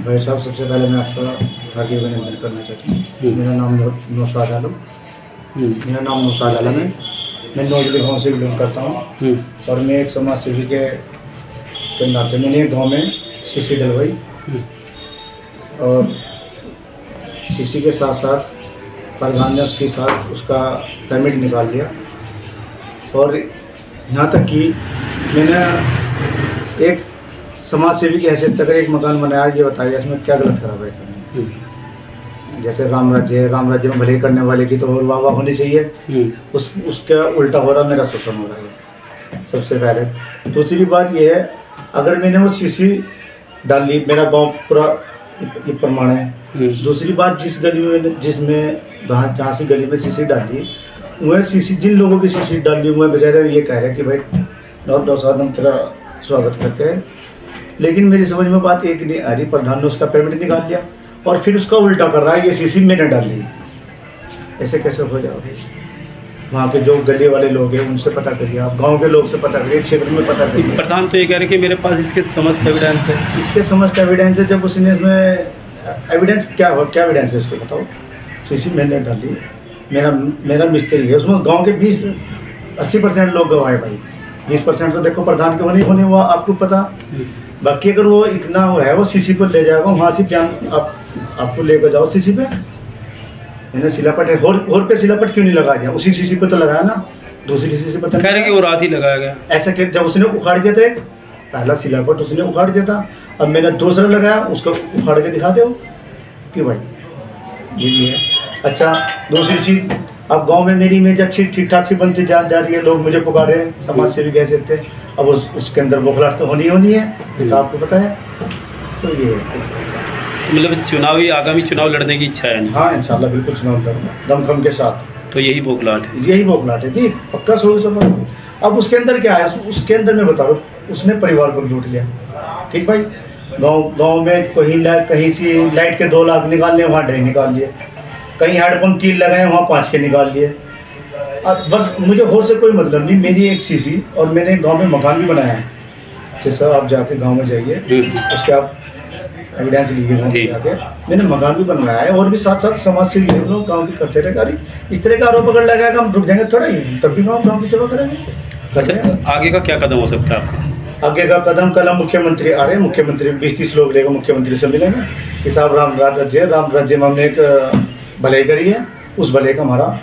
भाई साहब, सबसे पहले मैं आपका हार्दिक अभिनंदन करना चाहता हूँ। मेरा नाम नौशाद आलम है। मैं नौजवान गाँव से बिलोंग करता हूँ और मैं एक समाज सेवी के नाते मैंने एक गाँव में सीसी डलवाई और सीसी के साथ साथ प्रधान ने उसके साथ उसका परमिट निकाल लिया। और यहाँ तक कि मैंने एक समाज सेवी की हैसियत तक एक मकान बनाया। ये बताइए इसमें क्या गलत करा भाई साहब? जैसे राम राज्य में भले करने वाले की तो और वाह वाह होनी चाहिए, उसका उल्टा हो रहा, मेरा शोषण हो रहा है सबसे पहले। दूसरी बात ये है, अगर मैंने वो सीसी डाल ली, मेरा गांव पूरा ये प्रमाण है। दूसरी बात, जिस गली में जहाँ सी गली में सीसी डाली, वह सीसी जिन लोगों की सीसी डाल ली, वह बेचारे ये कह रहे हैं कि भाई नौशाद हम तेरा स्वागत करते हैं। लेकिन मेरी समझ में बात एक नहीं आ रही, प्रधान ने उसका पेमेंट निकाल दिया और फिर उसका उल्टा कर रहा है, ये सीसी मैंने डाली। ऐसे कैसे हो जाओगे? वहाँ के जो गली वाले लोग हैं उनसे पता करिए, आप गांव के लोग से पता करिए, क्षेत्र में पता करिए। प्रधान तो ये कह रहे कि मेरे पास इसके समस्त एविडेंस है। इसके समस्त एविडेंस है। जब उसने इसमें एविडेंस क्या एविडेंस है इसको बताओ? सीसी मैंने डाली, मेरा मिस्त्री है, उसमें गाँव के 80% लोग गवाए भाई। 20% तो देखो प्रधान के होने वो आपको पता। बाकी अगर वो इतना वो है, वो सीसी पर ले जाएगा, वहाँ से बयान आपको लेकर जाओ सीसी पे। मैंने सिलापट है, और पे सिलापट क्यों नहीं लगा दिया? उसी सीसी पे तो लगाया ना, दूसरी सीसी पे कह रहे कि वो रात ही लगाया गया। ऐसा कि जब उसने उखाड़ दिया था, एक पहला सिलापट उसने उखाड़ दिया था, अब मैंने दूसरा लगाया, उसको उखाड़ के दिखा दो कि भाई ये भी है। अच्छा, दूसरी चीज़, अब गांव में मेरी इमेज अच्छी ठीक ठाक सी बनती जा रही है, लोग मुझे पुकारे समाज सेवी कह सकते हैं। अब उसके अंदर बौखलाहट तो होनी है, ये तो आपको पता है। तो ये मतलब आगामी चुनाव लड़ने की इच्छा है? हाँ, इंशाल्लाह बिल्कुल चुनाव लड़ूंगा दमखम के साथ। तो यही बौखलाहट है? यही बौखलाहट है जी, पक्का 100%। अब उसके अंदर क्या है? उसके अंदर मैं बता रहा हूँ, उसने परिवार को लूट लिया। ठीक भाई, गाँव में कहीं सी लाइट के 2 लाख निकाल लिए, वहाँ 2.5 निकाल लिए। कहीं हेडपम्प 3 लगाए, वहाँ 5 के निकाल लिए। अब बस मुझे और से कोई मतलब नहीं। मेरी एक सीसी और मैंने गांव में मकान भी बनाया है। जैसा आप जाके गांव में जाइए, उसके आप एविडेंस लीजिए गाँव में जाके। मैंने मकान भी बनवाया है और भी साथ समाज से भी लोग गाँव की करते रहे। गाड़ी इस तरह का आरोप अगर लगाएगा, हम रुक जाएंगे थोड़ा ही, तब भी गाँव की सेवा करेंगे। अच्छा, आगे का क्या कदम हो सकता है आपका? आगे का कदम, कल हम मुख्यमंत्री आ रहे हैं, मुख्यमंत्री 20-30 लोग लेकर मुख्यमंत्री से मिलेंगे कि साहब राम राज्य में हमने एक भलाई करी है, उस भले का हमारा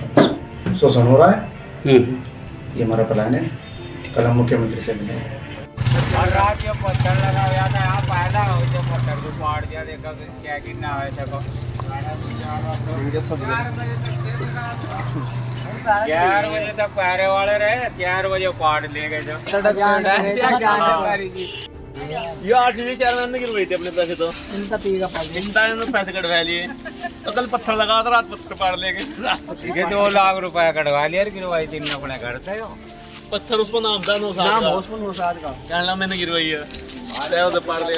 शोषण हो रहा है। ये हमारा प्लान है। कल हम मुख्यमंत्री से मिलेंगे। पत्थर लगा हुआ था यहाँ पहला हो, जो पत्थर को फाड़ दिया, देखा क्या गिरना है। 4 बजे तक पहरे वाले रहे, 4 बजे फाड़ ले गए। ये 8 चेयरमैन ने गिरवाई थी अपने पैसे, तो इनका पैसे कटवा लिए। तो कल पत्थर लगा था, रात पत्थर पार ले गए। 2 लाख रुपया कटवा लिया, गिरवाई थी अपने घर से। पत्थर उसको नाम था, नौशाद का। मैंने गिरवाई है, पार ले।